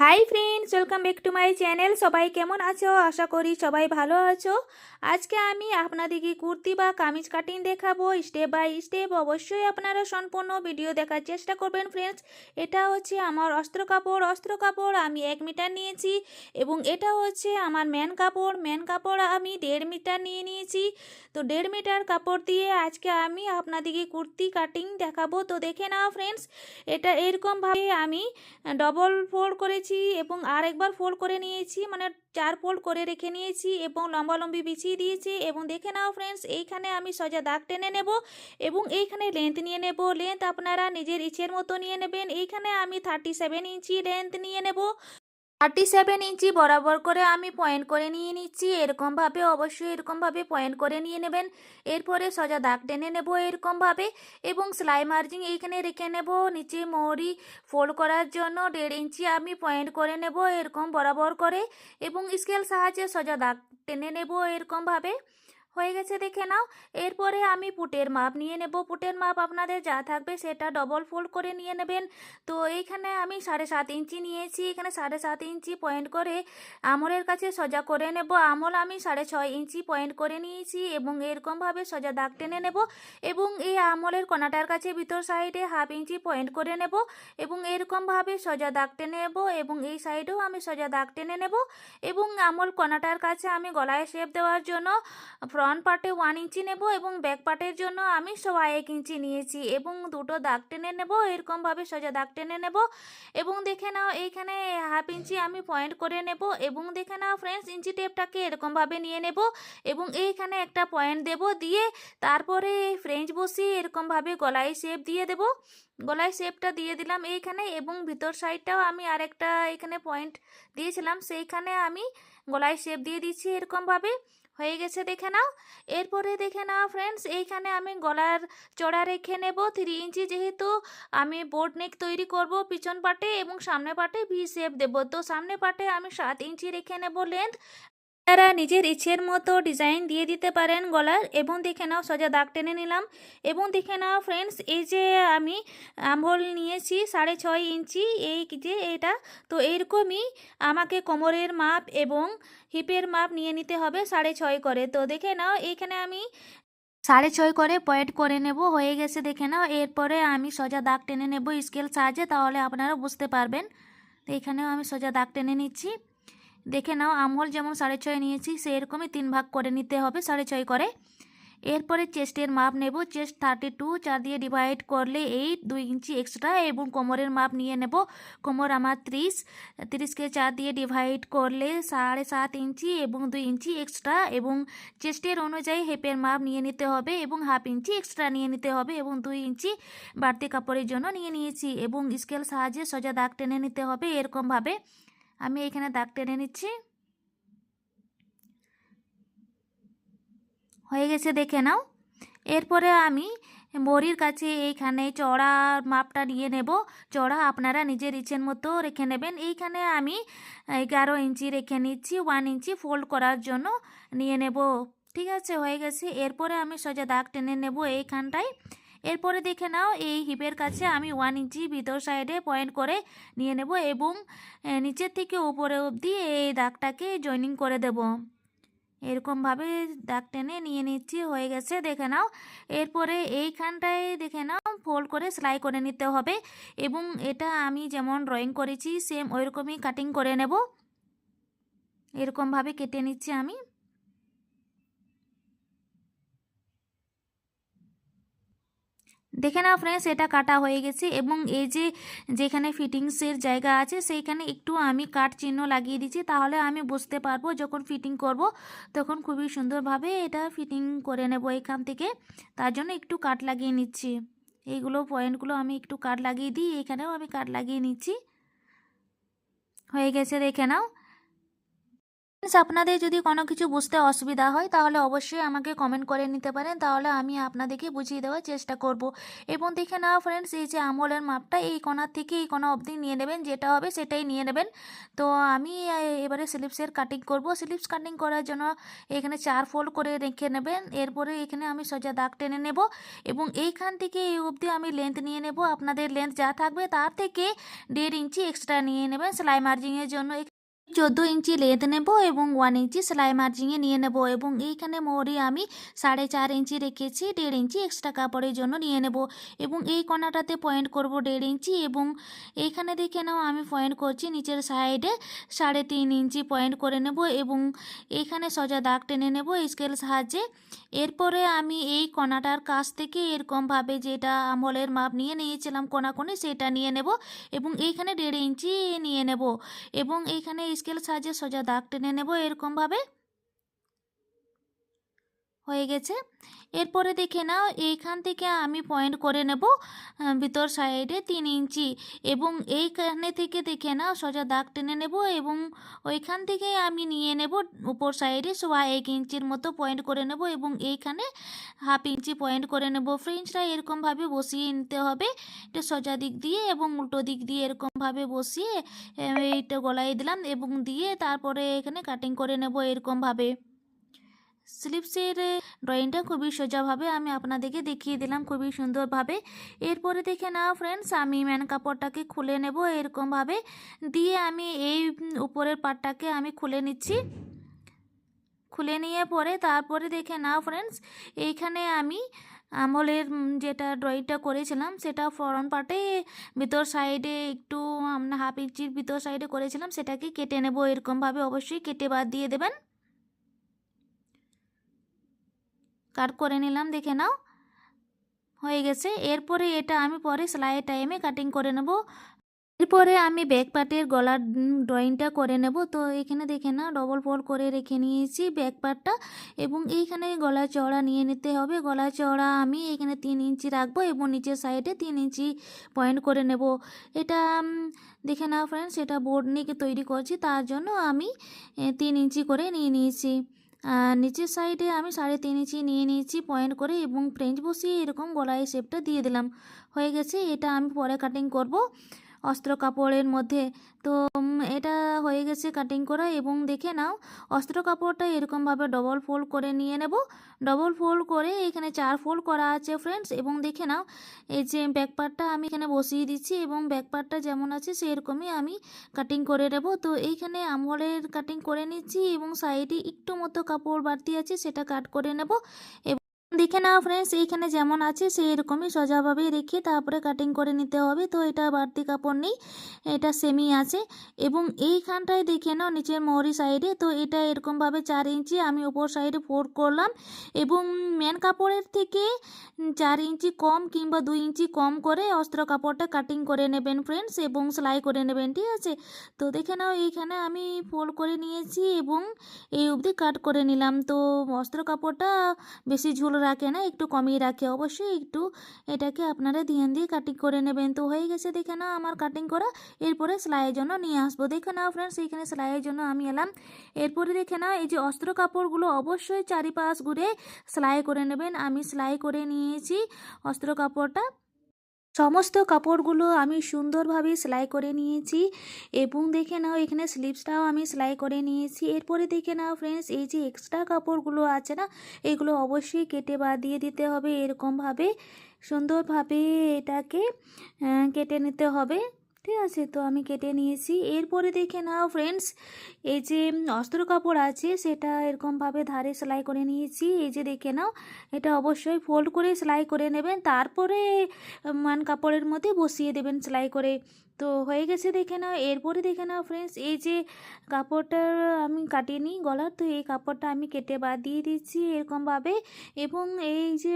Hi friends, welcome back to my channel. সবাই কেমন আছো? আশা করি সবাই ভালো আছো। আজকে আমি আপনাদেরকে কুর্তি বা কামিজ কাটিং দেখাবো স্টেপ বাই স্টেপ। অবশ্যই আপনারা সম্পূর্ণ ভিডিও দেখার চেষ্টা করবেন ফ্রেন্ডস। এটা হচ্ছে আমার অস্ত্র কাপড় আমি 1 মিটার নিয়েছি এবং এটা হচ্ছে আমার মেন কাপড় আমি 1.5 মিটার নিয়ে নিয়েছি। তো 1.5 মিটার কাপড় দিয়ে আজকে আমি আপনাদেরকে কুর্তি কাটিং দেখাবো। তো দেখে নাও ফ্রেন্ডস, এটা এরকমভাবে আমি ডবল ফোল্ড করেছি এবং আরেকবার ফোল্ড করে নিয়েছি, মানে 4 ফোল্ড করে রেখে নিয়েছি এবং লম্বালম্বি বিছিয়ে দিয়েছি। এবং দেখে নাও ফ্রেন্ডস, এইখানে আমি সোজা দাগ টেনে নেব এবং এইখানে লেন্থ নিয়ে নেব। লেন্থ আপনারা নিজের ইচ্ছের মতো নিয়ে নেবেন। এইখানে আমি 37 ইঞ্চি লেন্থ নিয়ে নেব। 37 ইঞ্চি বরাবর করে আমি পয়েন্ট করে নিয়ে নিচ্ছি। এরকমভাবে অবশ্যই এরকমভাবে পয়েন্ট করে নিয়ে নেবেন। এরপরে সোজা দাগ টেনে নেব এরকমভাবে এবং সেলাই মার্জিং এইখানে রেখে নেব। নিচে মোহরি ফোল্ড করার জন্য 1.5 ইঞ্চি আমি পয়েন্ট করে নেব এরকম বরাবর করে এবং স্কেল সাহায্যে সোজা দাগ টেনে নেব এরকমভাবে। হয়ে গেছে দেখে নাও। এরপরে আমি পুটের মাপ নিয়ে নেব। পুটের মাপ আপনাদের যা থাকবে সেটা ডবল ফোল্ড করে নিয়ে নেবেন। তো এইখানে আমি 7.5 ইঞ্চি নিয়েছি। এখানে 7.5 ইঞ্চি পয়েন্ট করে আমলের কাছে সোজা করে নেব। আমল আমি 6.5 ইঞ্চি পয়েন্ট করে নিয়েছি এবং এরকমভাবে সোজা দাগ টেনে নেব এবং এই আমলের কোনাটার কাছে ভিতর সাইডে 1/2 ইঞ্চি পয়েন্ট করে নেব এবং এরকমভাবে সোজা দাগ টেনে নেব এবং এই সাইডেও আমি সোজা দাগ টেনে নেব এবং আমল কোনাটার কাছে আমি গলায় শেপ দেওয়ার জন্য ফ্রন্ট পার্টে 1 ইঞ্চি নেব এবং ব্যাক পার্টের জন্য আমি 1 ইঞ্চি নিয়েছি এবং দুটো দাগ টেনে নেব এরকমভাবে সোজা দাগ টেনে নেব এবং দেখে নাও এইখানে 1/2 ইঞ্চি আমি পয়েন্ট করে নেব এবং দেখে নাও ফ্রেন্ডস, ইঞ্চি টেপটাকে এরকমভাবে নিয়ে নেব এবং এইখানে একটা পয়েন্ট দেব, দিয়ে তারপরে ফ্রেঞ্চ বসিয়ে এরকমভাবে গলায় শেপ দিয়ে দেব। গলায় শেপটা দিয়ে দিলাম এইখানে এবং ভিতর সাইডটাও আমি আরেকটা এখানে পয়েন্ট দিয়েছিলাম, সেইখানে আমি গলায় শেপ দিয়ে দিচ্ছি এরকমভাবে। হয়ে গেছে দেখে নাও। এরপরে দেখে নাও ফ্রেন্ডস, এইখানে আমি গলার চড়া রেখে নেব 3 ইঞ্চি, যেহেতু আমি বোট নেক তৈরি করব পিছন পাটে এবং সামনে পাটে ভি শেপ দেব। তো সামনে পাটে আমি 7 ইঞ্চি রেখে নেব লেন্থ। তারা নিজের ইচ্ছের মতো ডিজাইন দিয়ে দিতে পারেন গলার। এবং দেখে নাও সোজা দাগ টেনে নিলাম এবং দেখে নাও ফ্রেন্ডস, এই যে আমি আমহোল নিয়েছি 6.5 ইঞ্চি, এই যে এটা, তো এইরকমই আমাকে কোমরের মাপ এবং হিপের মাপ নিয়ে নিতে হবে 6.5 করে। তো দেখে নাও এইখানে আমি 6.5 করে পয়েন্ট করে নেব। হয়ে গেছে দেখে নাও। এরপরে আমি সোজা দাগ টেনে নেব স্কেল সাহায্যে, তাহলে আপনারা বুঝতে পারবেন। তো এখানেও আমি সোজা দাগ টেনে নিচ্ছি। দেখে নাও আমহোল যেমন 6.5 নিয়েছি সেরকমই 3 ভাগ করে নিতে হবে 6.5 করে। এরপরে চেস্টের মাপ নেব। চেস্ট 32, 4 দিয়ে ডিভাইড করলে 8, 2 ইঞ্চি এক্সট্রা এবং কোমরের মাপ নিয়ে নেব। কোমর আমার 30কে 4 দিয়ে ডিভাইড করলে 7.5 ইঞ্চি এবং 2 ইঞ্চি এক্সট্রা এবং চেস্টের অনুযায়ী হেপের মাপ নিয়ে নিতে হবে এবং 1/2 ইঞ্চি এক্সট্রা নিয়ে নিতে হবে এবং 2 ইঞ্চি বাড়তি কাপড়ের জন্য নিয়ে নিয়েছি এবং স্কেল সাহায্যে সোজা দাগ টেনে নিতে হবে এরকমভাবে। আমি এখানে দাগ টেনে নিচ্ছি। হয়ে গেছে দেখে নাও। এরপরে আমি বড়ির কাছে এইখানে চড়ার মাপটা নিয়ে নেব। চড়া আপনারা নিজের ইচ্ছের মতো রেখে নেবেন। এইখানে আমি 11 ইঞ্চি রেখে নিচ্ছি, 1 ইঞ্চি ফোল্ড করার জন্য নিয়ে নেব। ঠিক আছে, হয়ে গেছে। এরপরে আমি সোজা দাগ টেনে নেব এইখানটায়। এরপরে দেখে নাও এই হিপের কাছে আমি 1 ইঞ্চি ভিতর সাইডে পয়েন্ট করে নিয়ে নেব এবং নিচের থেকে উপরে অবধি এই দাগটাকে জয়েনিং করে দেব। এরকমভাবে দাগ টেনে নিয়ে নিচ্ছি। হয়ে গেছে দেখে নাও। এরপরে এইখানটায় দেখে নাও ফোল্ড করে সেলাই করে নিতে হবে এবং এটা আমি যেমন ড্রয়িং করেছি সেম ওইরকমই কাটিং করে নেব। এরকমভাবে কেটে নিচ্ছি আমি। দেখে নাও ফ্রেন্ডস, এটা কাটা হয়ে গেছে এবং এই যে যেখানে ফিটিংসের জায়গা আছে সেইখানে একটু আমি কাট চিহ্ন লাগিয়ে দিচ্ছি, তাহলে আমি বুঝতে পারবো যখন ফিটিং করব তখন খুবই সুন্দরভাবে এটা ফিটিং করে নেব এখান থেকে। তার জন্য একটু কাট লাগিয়ে নিচ্ছি। এইগুলো পয়েন্টগুলো আমি একটু কাট লাগিয়ে দিই, এখানেও আমি কাট লাগিয়ে নিচ্ছি। হয়ে গেছে দেখে নাও। আপনাদের যদি কোনো কিছু বুঝতে অসুবিধা হয় তাহলে অবশ্যই আমাকে কমেন্ট করে নিতে পারেন, তাহলে আমি আপনাদেরকে বুঝিয়ে দেওয়ার চেষ্টা করব। এবং দেখে নাও ফ্রেন্ডস, এই যে আঙুলের মাপটা এই কোণার থেকে এই কোণা অবধি নিয়ে নেবেন, যেটা হবে সেটাই নিয়ে নেবেন। তো আমি এবারে স্লিপসের কাটিং করব। স্লিপস কাটিং করার জন্য এখানে 4 ফোল্ড করে রেখে নেবেন। এরপরে এখানে আমি সোজা দাগ টেনে নেব এবং এইখান থেকে এই অবধি আমি লেন্থ নিয়ে নেব। আপনাদের লেন্থ যা থাকবে তার থেকে 1.5 ইঞ্চি এক্সট্রা নিয়ে নেবেন সেলাই মার্জিংয়ের জন্য। 14 ইঞ্চি লেন্থ নেব এবং 1 ইঞ্চি সেলাই মার্জিংয়ে নিয়ে নেব এবং এইখানে মোহরি আমি 4.5 ইঞ্চি রেখেছি, 1.5 ইঞ্চি এক্সট্রা কাপড়ের জন্য নিয়ে নেব এবং এই কোণাটাতে পয়েন্ট করব 1.5 ইঞ্চি এবং এইখানে দেখে নাও আমি পয়েন্ট করছি নিচের সাইডে 3.5 ইঞ্চি পয়েন্ট করে নেব এবং এইখানে সোজা দাগ টেনে নেব স্কেল সাহায্যে। এরপরে আমি এই কোণাটার কাছ থেকে এরকমভাবে যেটা আমলের মাপ নিয়ে নিয়েছিলাম কোণাকুনি সেটা নিয়ে নেব এবং এইখানে 1.5 ইঞ্চি নিয়ে নেব এবং এইখানে স্কেল সাহায্যে সোজা দাগ টেনে নেব এরকমভাবে। হয়ে গেছে। এরপরে দেখে নাও এইখান থেকে আমি পয়েন্ট করে নেব ভিতর সাইডে 3 ইঞ্চি এবং এইখানে থেকে দেখে নাও সোজা দাগ টেনে নেব এবং ওইখান থেকে আমি নিয়ে নেব উপর সাইডে 1 ইঞ্চির মতো পয়েন্ট করে নেব এবং এইখানে 1/2 ইঞ্চি পয়েন্ট করে নেব। ফ্রেঞ্চটা এরকমভাবে বসিয়ে নিতে হবে, এটা সোজা দিক দিয়ে এবং উল্টো দিক দিয়ে এরকমভাবে বসিয়ে এইটা গলায় দিলাম এবং দিয়ে তারপরে এখানে কাটিং করে নেব এরকমভাবে। স্লিপসের ড্রয়িংটা খুবই সোজাভাবে আমি আপনাদেরকে দেখিয়ে দিলাম খুবই সুন্দরভাবে। এরপরে দেখে নাও ফ্রেন্ডস, আমি ম্যান কাপড়টাকে খুলে নেব এরকমভাবে, দিয়ে আমি এই উপরের পাটটাকে আমি খুলে নিচ্ছি। খুলে নিয়ে পরে তারপরে দেখে নাও ফ্রেন্ডস, এইখানে আমি আমলের যেটা ড্রয়িংটা করেছিলাম সেটা ফ্রন্ট পার্টে ভিতর সাইডে একটু 1/2 ইঞ্চির ভিতর সাইডে করেছিলাম, সেটাকে কেটে নেব এরকমভাবে। অবশ্যই কেটে বাদ দিয়ে দেবেন। কাট করে নিলাম, দেখে নাও হয়ে গেছে। এরপরে এটা আমি পরে সেলাইয়ের টাইমে কাটিং করে নেব। এরপরে আমি ব্যাক পার্টের গলার ড্রয়িংটা করে নেব। তো এখানে দেখে নাও ডবল ফোল্ড করে রেখে নিয়েছি ব্যাক পার্টটা এবং এইখানে গলা চওড়া নিয়ে নিতে হবে। গলা চওড়া আমি এখানে 3 ইঞ্চি রাখবো এবং নিচের সাইডে 3 ইঞ্চি পয়েন্ট করে নেব। এটা দেখে নাও ফ্রেন্ডস, এটা বোর্ড নিয়ে তৈরি করছি, তার জন্য আমি 3 ইঞ্চি করে নিয়ে নিয়েছি। নিচের সাইডে আমি 3.5 ইঞ্চি নিয়ে নিয়েছি পয়েন্ট করে এবং ফ্রেঞ্চ বসিয়ে এরকম গলায় শেপটা দিয়ে দিলাম। হয়ে গেছে। এটা আমি পরে কাটিং করব অস্ত্র কাপড়ের মধ্যে। তো এটা হয়ে গেছে কাটিং করা এবং দেখে নাও অস্ত্র কাপড়টা এরকমভাবে ডবল ফোল্ড করে নিয়ে নেব। ডবল ফোল্ড করে এখানে 4 ফোল্ড করা আছে ফ্রেন্ডস এবং দেখে নাও এই যে ব্যাক পার্টটা আমি এখানে বসিয়ে দিচ্ছি এবং ব্যাক পার্টটা যেমন আছে সেরকমই আমি কাটিং করে নেব। তো এইখানে আমহলের কাটিং করে নিচ্ছি এবং সাইডে একটু মতো কাপড় বাড়তি আছে সেটা কাট করে নেব। দেখে নাও ফ্রেন্ডস, এইখানে যেমন আছে সেই রকমই সোজাভাবেই রেখে তারপরে কাটিং করে নিতে হবে। তো এটা বাড়তি কাপড় নেই, এটা সেমি আছে এবং এইখানটায় দেখে নাও নিচের মোহরি সাইডে, তো এটা এরকমভাবে 4 ইঞ্চি আমি উপর সাইডে ফোল্ড করলাম এবং মেন কাপড়ের থেকে 4 ইঞ্চি কম কিংবা 2 ইঞ্চি কম করে অস্ত্র কাপড়টা কাটিং করে নেবেন ফ্রেন্ডস এবং সেলাই করে নেবেন, ঠিক আছে। তো দেখে নাও এইখানে আমি ফোল্ড করে নিয়েছি এবং এই অবধি কাট করে নিলাম। তো অস্ত্র কাপড়টা বেশি ঝুল রাখে না, একটু কমই রাখে। অবশ্যই একটু এটাকে আপনারা ধ্যান দিয়ে কাটিং করে নেবেন। তো হয়ে গেছে দেখে নাও আমার কাটিং করা। এরপরে সেলাইয়ের জন্য নিয়ে আসবো। দেখে নাও ফ্রেন্ডস, এইখানে সেলাইয়ের জন্য আমি এলাম। এরপরে দেখে নাও এই যে অস্ত্র কাপড়গুলো অবশ্যই চারিপাশ ঘুরে সেলাই করে নেবেন। আমি সেলাই করে নিয়েছি অস্ত্র কাপড়টা। সমস্ত কাপড়গুলো আমি সুন্দরভাবে সেলাই করে নিয়েছি এবং দেখে নাও এখানে স্লিভসটাও আমি সেলাই করে নিয়েছি। এরপরে দেখে নাও ফ্রেন্ডস, এই যে এক্সট্রা কাপড়গুলো আছে না, এগুলো অবশ্যই কেটে বাদ দিয়ে দিতে হবে। এরকমভাবে সুন্দরভাবে এটাকে কেটে নিতে হবে, ঠিক আছে। তো আমি কেটে নিয়েছি। এরপরে দেখে নাও ফ্রেন্ডস, এই যে অস্ত্র কাপড় আছে সেটা এরকমভাবে ধারে সেলাই করে নিয়েছি। এই যে দেখে নাও, এটা অবশ্যই ফোল্ড করে সেলাই করে নেবেন, তারপরে মান কাপড়ের মধ্যে বসিয়ে দেবেন সেলাই করে। তো হয়ে গেছে দেখে নাও। এরপরে দেখে নাও ফ্রেন্ডস, এই যে কাপড়টা আমি কাটিনি গলার, তো এই কাপড়টা আমি কেটে বাদ দিয়ে দিচ্ছি এরকমভাবে এবং এই যে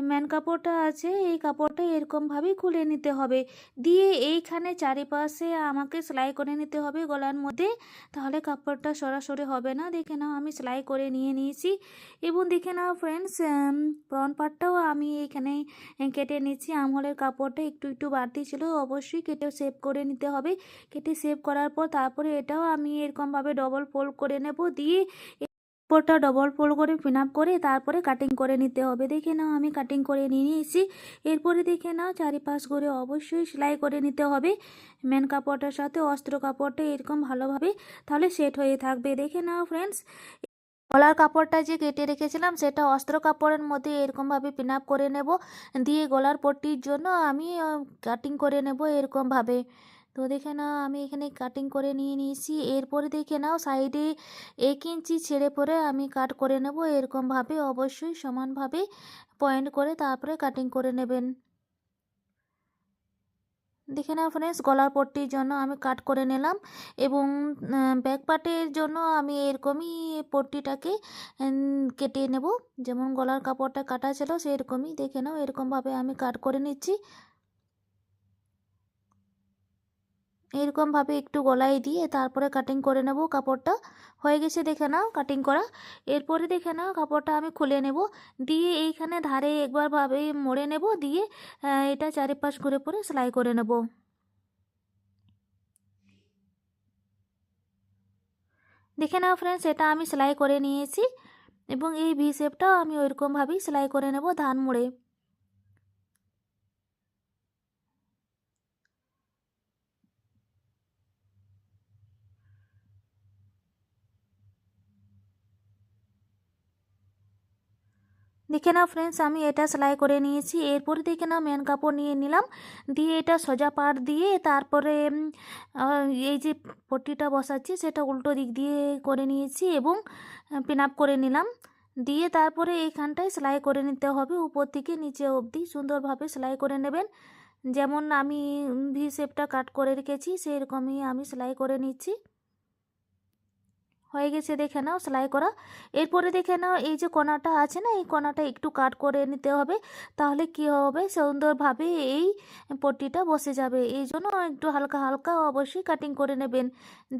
ম্যান কাপড়টা আছে এই কাপড়টা এরকমভাবেই খুলে নিতে হবে, দিয়ে এইখানে চারিপাশে আমাকে সেলাই করে নিতে হবে গলার মধ্যে, তাহলে কাপড়টা সরাসরি হবে না। দেখে নাও আমি সেলাই করে নিয়ে নিয়েছি এবং দেখে নাও ফ্রেন্ডস, ফ্রন্ট পার্টটাও আমি এখানে কেটে নিচ্ছি। আমহলের কাপড়টা একটু একটু বাড়তি ছিল, অবশ্যই কেটে সেভ সেভ করে নিতে হবে। কেটে সেভ করার পর তারপরে এটাও আমি এরকমভাবে ডবল ফোল্ড করে নেব, দিয়ে উপরটা ডবল ফোল্ড করে পিন আপ করে তারপরে কাটিং করে নিতে হবে। দেখে নাও আমি কাটিং করে নিয়ে নিয়েছি। এরপরে দেখে নাও চারিপাশ করে অবশ্যই সেলাই করে নিতে হবে মেন কাপড়টার সাথে অস্ত্র কাপড়টা এরকম ভালোভাবে, তাহলে সেট হয়ে থাকবে। দেখে নাও ফ্রেন্ডস, গলার কাপড়টা যে কেটে রেখেছিলাম সেটা অস্ত্র কাপড়ের মধ্যে এরকমভাবে পিন আপ করে নেব, দিয়ে গলার পট্টির জন্য আমি কাটিং করে নেব এরকমভাবে। তো দেখে নাও আমি এখানে কাটিং করে নিয়ে নিয়েছি। এরপরে দেখে নাও সাইডে 1 ইঞ্চি ছেড়ে পরে আমি কাট করে নেব এরকমভাবে, অবশ্যই সমানভাবে পয়েন্ট করে তারপরে কাটিং করে নেবেন। দেখে নাও ফ্রেন্ডস, গলার পট্টির জন্য আমি কাট করে নিলাম এবং ব্যাক পার্টের জন্য আমি এরকমই পট্টিটাকে কেটে নেব, যেমন গলার কাপড়টা কাটা ছিল সেরকমই। দেখে নাও এরকমভাবে আমি কাট করে নিচ্ছি, এরকমভাবে একটু গলায় দিয়ে তারপরে কাটিং করে নেব। কাপড়টা হয়ে গেছে দেখে নাও কাটিং করা। এরপরে দেখে নাও কাপড়টা আমি খুলে নেব, দিয়ে এইখানে ধারে একবার ভাবে মোড়ে নেব, দিয়ে এটা চারিপাশ ঘুরে পরে সেলাই করে নেব। দেখে নাও ফ্রেন্ডস, এটা আমি সেলাই করে নিয়েছি এবং এই ভি শেপটাও আমি ওইরকমভাবেই সেলাই করে নেব ধান মুড়ে। দেখে নাও ফ্রেন্ডস, আমি এটা সেলাই করে নিয়েছি। এরপরে দেখে নাও মেন কাপড় নিয়ে নিলাম, দিয়ে এটা সোজা পাট দিয়ে তারপরে এই যে পট্টিটা বসাচ্ছি সেটা উল্টো দিক দিয়ে করে নিয়েছি এবং পিন আপ করে নিলাম, দিয়ে তারপরে এইখানটায় সেলাই করে নিতে হবে উপর থেকে নিচে অবধি সুন্দরভাবে সেলাই করে নেবেন। যেমন আমি ভি শেপটা কাট করে রেখেছি সেরকমই আমি সেলাই করে নিচ্ছি। হয়ে গেছে দেখে নাও সেলাই করা। এরপরে দেখে নাও এই যে কোণাটা আছে না, এই কোণাটা একটু কাট করে নিতে হবে, তাহলে কি হবে সুন্দরভাবে এই পট্টিটা বসে যাবে। এই জন্য একটু হালকা হালকা অবশ্যই কাটিং করে নেবেন।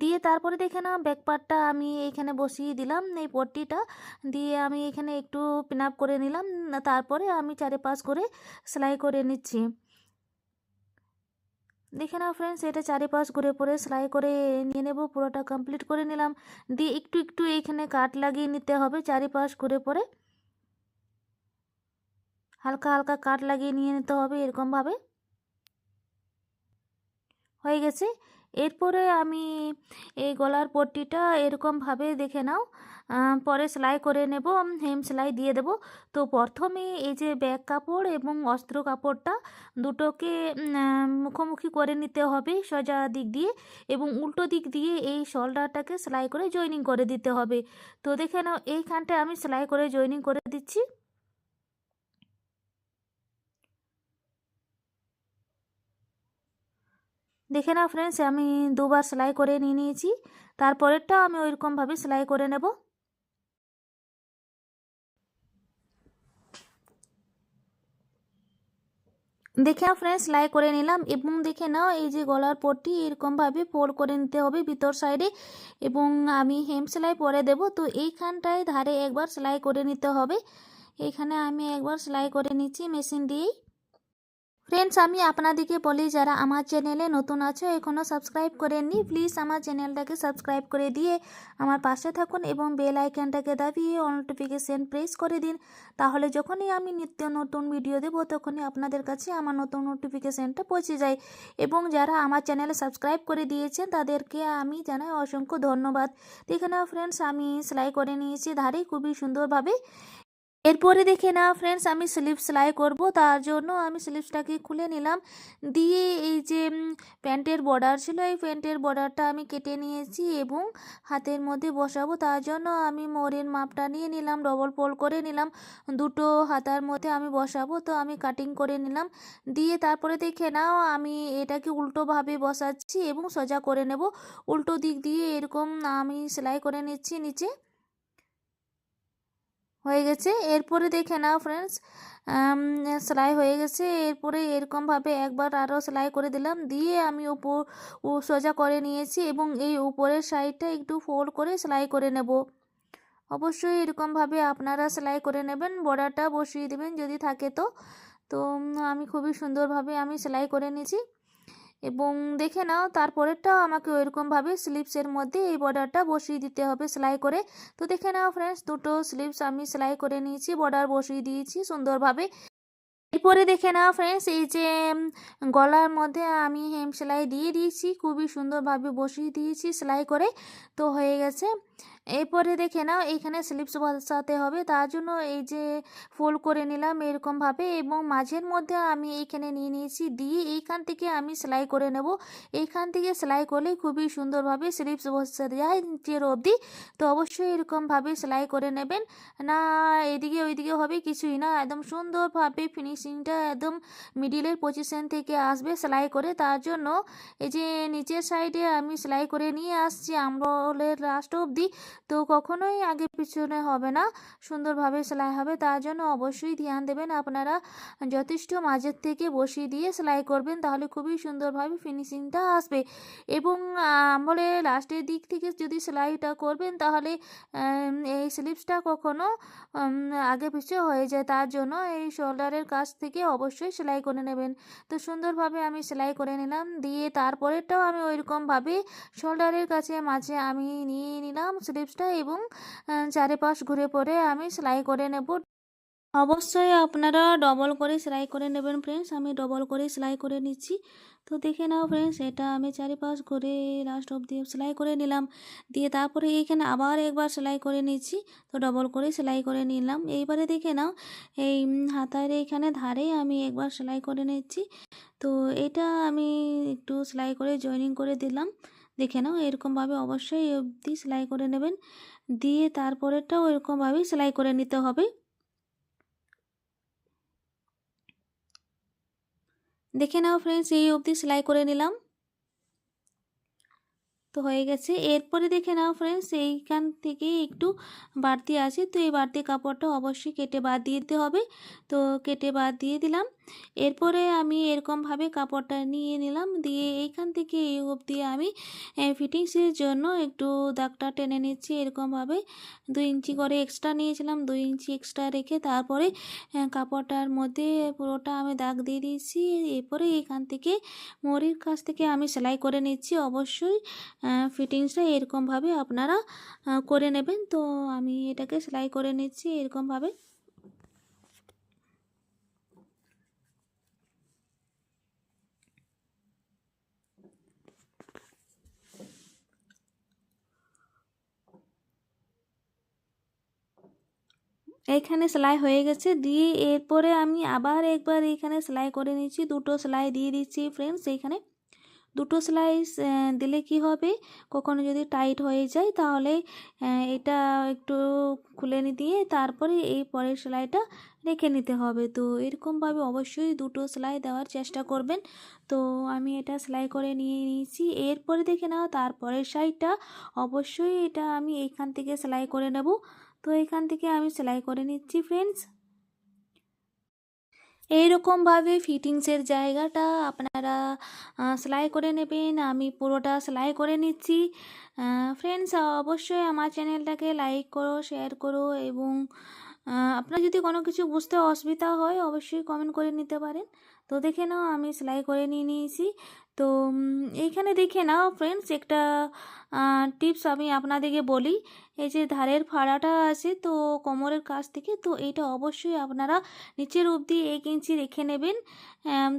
দিয়ে তারপরে দেখে নাও ব্যাক পার্টটা আমি এখানে বসিয়ে দিলাম এই পট্টিটা, দিয়ে আমি এখানে একটু পিন আপ করে নিলাম, তারপরে আমি চারিপাশ করে সেলাই করে নিচ্ছি। দেখে নাও ফ্রেন্ডস, এটা চারিপাশ ঘুরে পরে সেলাই করে নিয়ে নেব, পুরোটা কমপ্লিট করে নিলাম। দিয়ে একটু একটু এইখানে কাট লাগিয়ে নিতে হবে চারিপাশ ঘুরে পরে, হালকা হালকা কাট লাগিয়ে নিয়ে নিতে হবে এরকমভাবে। হয়ে গেছে। এরপরে আমি এই গলার পট্টিটা এরকমভাবে দেখে নাও পরে সেলাই করে নেব, হেম সেলাই দিয়ে দেব। তো প্রথমে এই যে ব্যাক কাপড় এবং অস্ত্র কাপড়টা দুটোকে মুখোমুখি করে নিতে হবে সোজা দিক দিয়ে, এবং উল্টো দিক দিয়ে এই শোল্ডারটাকে সেলাই করে জয়েনিং করে দিতে হবে। তো দেখে নাও এইখানটা আমি সেলাই করে জয়েনিং করে দিচ্ছি। দেখে নাও ফ্রেন্ডস, আমি দুবার সেলাই করে নিয়ে নিয়েছি, তারপরেরটা আমি ওইরকমভাবে সেলাই করে নেব। দেখে নাও ফ্রেন্ডস, সেলাই করে নিলাম এবং দেখে নাও এই যে গলার পট্টি এরকমভাবে ফোল্ড করে নিতে হবে ভিতর সাইডে, এবং আমি হেম সেলাই পরে দেব। তো এইখানটায় ধারে একবার সেলাই করে নিতে হবে, এইখানে আমি একবার সেলাই করে নিচ্ছি মেশিন দিয়েই। ফ্রেন্ডস, আমি আপনাদেরকে বলি যারা আমার চ্যানেলে নতুন আছো এখনও সাবস্ক্রাইব করেননি, প্লিজ আমার চ্যানেলটাকে সাবস্ক্রাইব করে দিয়ে আমার পাশে থাকুন এবং বেল আইকনটাকে দাবিয়ে অল নোটিফিকেশান প্রেস করে দিন, তাহলে যখনই আমি নিত্য নতুন ভিডিও দেবো তখনই আপনাদের কাছে আমার নতুন নোটিফিকেশানটা পৌঁছে যায়। এবং যারা আমার চ্যানেলে সাবস্ক্রাইব করে দিয়েছেন তাদেরকে আমি জানাই অসংখ্য ধন্যবাদ। দেখে নাও ফ্রেন্ডস, আমি সেলাই করে নিয়েছি ধারে খুবই সুন্দরভাবে। এরপরে দেখে নাও ফ্রেন্ডস, আমি স্লিভ সেলাই করব, তার জন্য আমি স্লিভসটাকে খুলে নিলাম, দিয়ে এই যে প্যান্টের বর্ডার ছিল এই প্যান্টের বর্ডারটা আমি কেটে নিয়েছি এবং হাতের মধ্যে বসাবো, তার জন্য আমি মোড়ের মাপটা নিয়ে নিলাম, ডবল ফোল্ড করে নিলাম, দুটো হাতার মধ্যে আমি বসাবো। তো আমি কাটিং করে নিলাম, দিয়ে তারপরে দেখে নাও আমি এটাকে উল্টোভাবে বসাচ্ছি এবং সোজা করে নেব, উল্টো দিক দিয়ে এরকম আমি সেলাই করে নিচ্ছি নিচে। হয়ে গেছে। এরপরে দেখে নাও ফ্রেন্ডস, সেলাই হয়ে গেছে। এরপরে এরকমভাবে একবার আরও সেলাই করে দিলাম, দিয়ে আমি সোজা করে নিয়েছি এবং এই উপরের সাইডটা একটু ফোল্ড করে সেলাই করে নেব। অবশ্যই এরকমভাবে আপনারা সেলাই করে নেবেন, বর্ডারটা বসিয়ে দেবেন যদি থাকে তো। তো আমি খুবই সুন্দরভাবে আমি সেলাই করে নিয়েছি। এবং দেখে নাও তারপরেরটাও আমাকে ওইরকমভাবে স্লিপসের মধ্যে এই বর্ডারটা বসিয়ে দিতে হবে সেলাই করে। তো দেখে নাও ফ্রেন্ডস, দুটো স্লিপস আমি সেলাই করে নিয়েছি, বর্ডার বসিয়ে দিয়েছি সুন্দরভাবে। এরপরে দেখে নাও ফ্রেন্ডস, এই যে গলার মধ্যে আমি হেম সেলাই দিয়ে দিয়েছি, খুবই সুন্দরভাবে বসিয়ে দিয়েছি সেলাই করে। তো হয়ে গেছে। এরপরে দেখে নাও এইখানে স্লিপস বসাতে হবে, তার জন্য এই যে ফোল্ড করে নিলাম এরকমভাবে এবং মাঝের মধ্যে আমি এইখানে নিয়ে নিয়েছি, দিয়ে এইখান থেকে আমি সেলাই করে নেব। এইখান থেকে সেলাই করলে খুবই সুন্দরভাবে স্লিপস বসে যায় নিচের অবধি। তো অবশ্যই এরকমভাবে সেলাই করে নেবেন, না এদিকে ওইদিকে হবে কিছুই না, একদম সুন্দরভাবে ফিনিশিংটা একদম মিডিলের পজিশন থেকে আসবে সেলাই করে। তার জন্য এই যে নিচের সাইডে আমি সেলাই করে নিয়ে আসছি আঁচলের লাস্ট অবধি, তো কখনোই আগে পিছনে হবে না, সুন্দরভাবে সেলাই হবে। তার জন্য অবশ্যই ধ্যান দেবেন আপনারা, যথেষ্ট মাঝের থেকে বসিয়ে দিয়ে সেলাই করবেন, তাহলে খুবই সুন্দরভাবে ফিনিশিংটা আসবে। এবং আঁচলে লাস্টের দিক থেকে যদি সেলাইটা করবেন তাহলে এই স্লিপসটা কখনো আগে পিছিয়ে হয়ে যায়, তার জন্য এই শোল্ডারের কাছ থেকে অবশ্যই সেলাই করে নেবেন। তো সুন্দরভাবে আমি সেলাই করে নিলাম, দিয়ে তারপরেরটাও আমি ওইরকমভাবে শোল্ডারের কাছে মাঝে আমি নিয়ে নিলাম স্লিপসটা এবং চারিপাশ ঘুরে পরে আমি সেলাই করে নেব। অবশ্যই আপনারা ডবল করে সেলাই করে নেবেন ফ্রেন্ডস, আমি ডবল করে সেলাই করে নিচ্ছি। তো দেখে নাও ফ্রেন্ডস, এটা আমি চারিপাশ ঘুরে লাস্ট অবধি সেলাই করে নিলাম, দিয়ে তারপরে এইখানে আবার একবার সেলাই করে নিচ্ছি, তো ডবল করে সেলাই করে নিলাম। এইবারে দেখে নাও এই হাতার এইখানে ধারে আমি একবার সেলাই করে নিচ্ছি, তো এটা আমি একটু সেলাই করে জয়েনিং করে দিলাম। দেখে নাও এরকমভাবে অবশ্যই এই অবধি সেলাই করে নেবেন, দিয়ে তারপরেরটাও এরকমভাবেই সেলাই করে নিতে হবে। দেখে নাও ফ্রেন্ডস, এই অবধি সেলাই করে নিলাম, তো হয়ে গেছে। এরপরে দেখে নাও ফ্রেন্ডস, এইখান থেকে একটু বাড়তি আছে, তো এই বাড়তি কাপড়টা অবশ্যই কেটে বাদ দিয়ে দিতে হবে, তো কেটে বাদ দিয়ে দিলাম। এরপরে আমি এরকমভাবে কাপড়টা নিয়ে নিলাম, দিয়ে এইখান থেকে এই অবধি আমি ফিটিংসের জন্য একটু দাগটা টেনে নিচ্ছি এরকমভাবে। 2 ইঞ্চি করে এক্সট্রা নিয়েছিলাম, 2 ইঞ্চি এক্সট্রা রেখে তারপরে কাপড়টার মধ্যে পুরোটা আমি দাগ দিয়ে দিয়েছি। এরপরে এইখান থেকে মোড়ের কাছ থেকে আমি সেলাই করে নিচ্ছি। অবশ্যই ফিটিংসটা এরকমভাবে আপনারা করে নেবেন। তো আমি এটাকে সেলাই করে নিচ্ছি এরকমভাবে। এইখানে সেলাই হয়ে গেছে, দিয়ে এরপরে আমি আবার একবার এইখানে সেলাই করে নিচ্ছি, দুটো সেলাই দিয়ে দিচ্ছি ফ্রেন্ডস। এইখানে দুটো সেলাই দিলে কি হবে, কখনো যদি টাইট হয়ে যায় তাহলে এটা একটু খুলে দিয়ে তারপরে এই পরের সেলাইটা রেখে নিতে হবে। তো এরকমভাবে অবশ্যই দুটো সেলাই দেওয়ার চেষ্টা করবেন। তো আমি এটা সেলাই করে নিয়ে নিয়েছি। এরপরে দেখে নাও তারপরের সাইডটা অবশ্যই এটা আমি এইখান থেকে সেলাই করে নেব, তো এখান থেকে আমি সেলাই করে নিচ্ছি ফ্রেন্ডস। এইরকমভাবে ফিটিংসের জায়গাটা আপনারা সেলাই করে নেবেন, আমি পুরোটা সেলাই করে নিচ্ছি। ফ্রেন্ডস অবশ্যই আমার চ্যানেলটাকে লাইক করো, শেয়ার করো এবং আপনার যদি কোনো কিছু বুঝতে অসুবিধা হয় অবশ্যই কমেন্ট করে নিতে পারেন। তো দেখে নাও আমি সেলাই করে নিয়ে নিয়েছি। তো এইখানে দেখে নাও ফ্রেন্ডস, একটা টিপস আমি আপনাদেরকে বলি, এই যে ধারের ফাড়াটা আছে তো কোমরের কাছ থেকে, তো এইটা অবশ্যই আপনারা নিচের অবধি 1 ইঞ্চি রেখে নেবেন,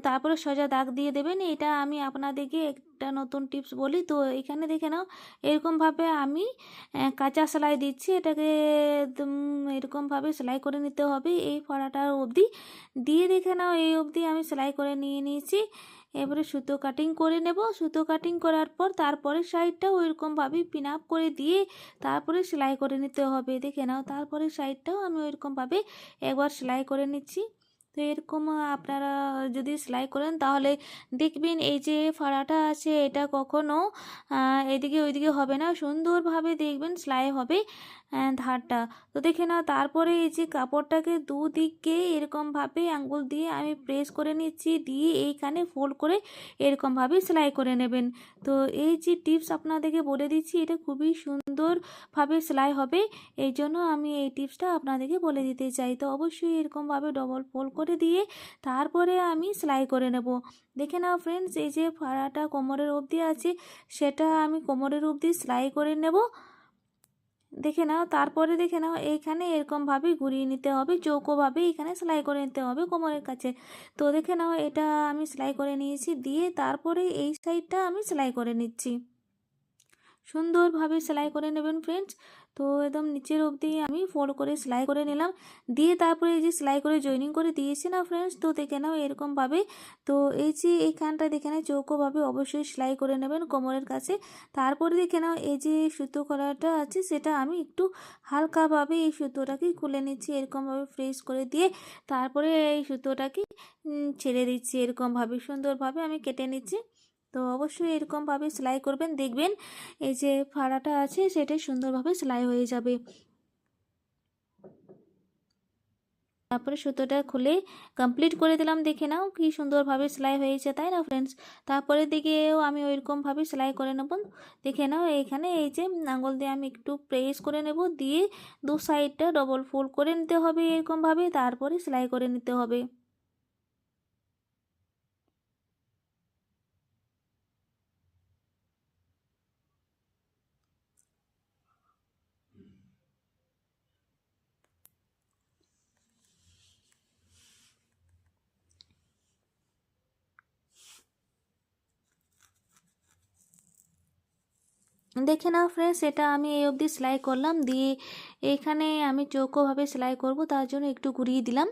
তারপরে সোজা দাগ দিয়ে দেবেন। এটা আমি আপনাদেরকে একটা নতুন টিপস বলি। তো এখানে দেখে নাও এরকমভাবে আমি কাঁচা সেলাই দিচ্ছি, এটাকে একদম এরকমভাবে সেলাই করে নিতে হবে এই ফাড়াটার অবধি, দিয়ে দেখে নাও এই অবধি আমি সেলাই করে নিয়ে নিয়েছি। এবারে সুতো কাটিং করে নেব, সুতো কাটিং করার পর তারপরে সাইডটাও ওইরকমভাবে পিন আপ করে দিয়ে তারপরে সেলাই করে নিতে হবে। দেখে নাও তারপরে সাইডটাও আমি ওইরকমভাবে একবার সেলাই করে নিচ্ছি। তো এরকম আপনারা যদি সেলাই করেন তাহলে দেখবেন এই যে ফাড়াটা আছে এটা কখনো এদিকে ওইদিকে হবে না, সুন্দরভাবে দেখবেন সেলাই হবে ধারটা। তো দেখে নাও তারপরে এই যে কাপড়টাকে দুদিকে এরকমভাবে আঙ্গুল দিয়ে আমি প্রেস করে নিচ্ছি, দিয়ে এইখানে ফোল্ড করে এরকমভাবে সেলাই করে নেবেন। তো এই যে টিপস আপনাদেরকে বলে দিচ্ছি এটা খুবই সুন্দরভাবে সেলাই হবে, এই জন্য আমি এই টিপসটা আপনাদেরকে বলে দিতে চাই। তো অবশ্যই এরকমভাবে ডবল ফোল্ড করে করে দিয়ে তারপরে আমি সেলাই করে নেব। দেখে নাও ফ্রেন্ডস, এই যে ফাড়াটা কোমরের অবধি আছে সেটা আমি কোমরের অবধি সেলাই করে নেব। দেখে নাও, তারপরে দেখে নাও এইখানে এরকমভাবে ঘুরিয়ে নিতে হবে, চৌকোভাবে এখানে সেলাই করে নিতে হবে কোমরের কাছে। তো দেখে নাও এটা আমি সেলাই করে নিয়েছি, দিয়ে তারপরে এই সাইডটা আমি সেলাই করে নিচ্ছি। সুন্দরভাবে সেলাই করে নেবেন ফ্রেন্ডস। তো একদম নিচের অবধি আমি ফোল্ড করে সেলাই করে নিলাম, দিয়ে তারপরে এই যে সেলাই করে জয়েনিং করে দিয়েছি না ফ্রেন্ডস, তো দেখে নাও এরকমভাবে। তো এই যে এইখানটা দেখে নাও চৌকোভাবে অবশ্যই সেলাই করে নেবেন কোমরের কাছে। তারপরে দেখে নাও এই যে সুতো করাটা আছে সেটা আমি একটু হালকাভাবে এই সুতোটাকে খুলে নিচ্ছি, এরকমভাবে প্রেস করে দিয়ে তারপরে এই সুতোটাকে ছেড়ে দিচ্ছি, এরকমভাবে সুন্দরভাবে আমি কেটে নিচ্ছি। তো অবশ্যই এরকমভাবে সেলাই করবেন, দেখবেন এই যে ফাড়াটা আছে সেটা সুন্দরভাবে সেলাই হয়ে যাবে। তারপরে সুতোটা খুলে কমপ্লিট করে দিলাম, দেখে নাও কি সুন্দরভাবে সেলাই হয়েছে, তাই না ফ্রেন্ডস। তারপরের দিকেও আমি ওইরকমভাবে সেলাই করে নেব। দেখে নাও এইখানে এই যে আঙুল দিয়ে আমি একটু প্রেস করে নেব, দিয়ে দু সাইডটা ডবল ফোল্ড করে নিতে হবে এরকমভাবে, তারপরে সেলাই করে নিতে হবে। দেখে নাও ফ্রেন্ডস, এটা আমি এই অবধি সেলাই করলাম, দিয়ে এইখানে আমি চৌকোভাবে সেলাই করব তার জন্য একটু ঘুরিয়ে দিলাম,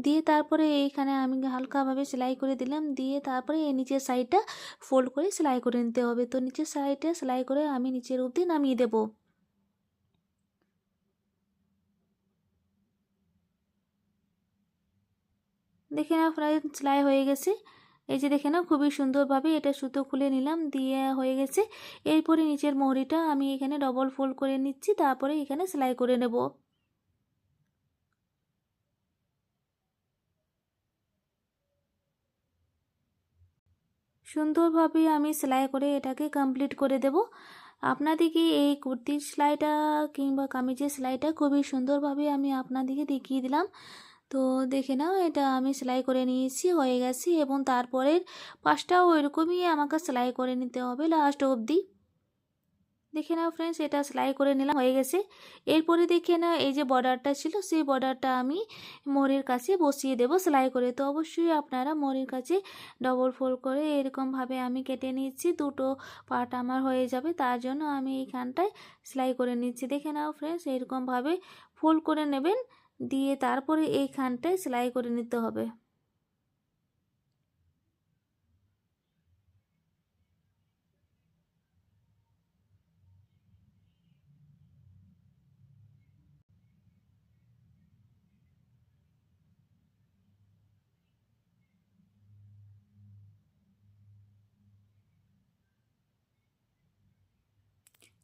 দিয়ে তারপরে এইখানে আমি হালকাভাবে সেলাই করে দিলাম, দিয়ে তারপরে এই নিচের সাইডটা ফোল্ড করে সেলাই করে নিতে হবে। তো নিচের সাইডে সেলাই করে আমি নিচের অবধি নামিয়ে দেব। দেখে নাও ফ্রেন্ডস সেলাই হয়ে গেছে। এই যে দেখে নাও খুবই সুন্দরভাবে এটা সুতো খুলে নিলাম, দিয়ে হয়ে গেছে। এরপরে নিচের মোহরিটা আমি এখানে ডবল ফোল্ড করে নিচ্ছি, তারপরে এখানে সেলাই করে নেব। সুন্দরভাবে আমি সেলাই করে এটাকে কমপ্লিট করে দেব। আপনাদেরকে এই কুর্তির সেলাইটা কিংবা কামিজের সেলাইটা খুবই সুন্দরভাবে আমি আপনাদেরকে দেখিয়ে দিলাম। তো দেখে নাও এটা আমি সেলাই করে নিয়েছি, হয়ে গেছে, এবং তারপরের পাশটাও ওইরকমই আমাকে সেলাই করে নিতে হবে লাস্ট অবধি। দেখে নাও ফ্রেন্ডস এটা সেলাই করে নিলাম, হয়ে গেছে। এরপরে দেখে নাও এই যে বর্ডারটা ছিল সেই বর্ডারটা আমি মোহরের কাছে বসিয়ে দেব সেলাই করে। তো অবশ্যই আপনারা মোহরের কাছে ডবল ফোল্ড করে এরকমভাবে আমি কেটে নিচ্ছি, দুটো পার্ট আমার হয়ে যাবে, তার জন্য আমি এইখানটায় সেলাই করে নিচ্ছি। দেখে নাও ফ্রেন্ডস এরকমভাবে ফোল্ড করে নেবেন, দিয়ে তারপরে এইখানটায় সেলাই করে নিতে হবে।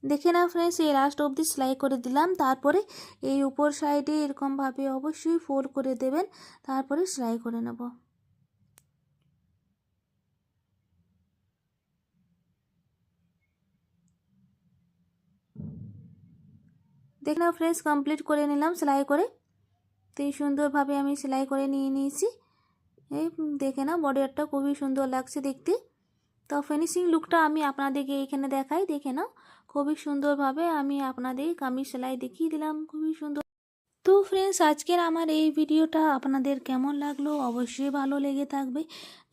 দেখে নাও ফ্রেন্ডস এই লাস্ট অবধি সেলাই করে দিলাম, তারপরে এই উপর সাইডে এরকমভাবে অবশ্যই ফোল্ড করে দেবেন, তারপরে সেলাই করে নেব। দেখে নাও ফ্রেন্ডস কমপ্লিট করে নিলাম সেলাই করে। তো এই সুন্দরভাবে আমি সেলাই করে নিয়ে নিয়েছি। এই দেখে নাও বর্ডারটা খুবই সুন্দর লাগছে দেখতে। তো ফিনিশিং লুকটা আমি আপনাদেরকে এখানে দেখাই, দেখে নাও খুবই সুন্দরভাবে আমি আপনাদের কামিজ সেলাই দেখিয়ে দিলাম, খুবই সুন্দর। তো ফ্রেন্ডস আজকের আমার এই ভিডিওটা আপনাদের কেমন লাগলো অবশ্যই ভালো লেগে থাকবে।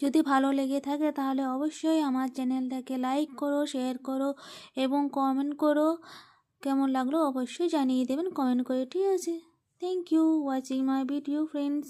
যদি ভালো লেগে থাকে তাহলে অবশ্যই আমার চ্যানেলটাকে লাইক করো, শেয়ার করো এবং কমেন্ট করো। কেমন লাগলো অবশ্যই জানিয়ে দেবেন কমেন্ট করে, ঠিক আছে। Thank you watching my video friends.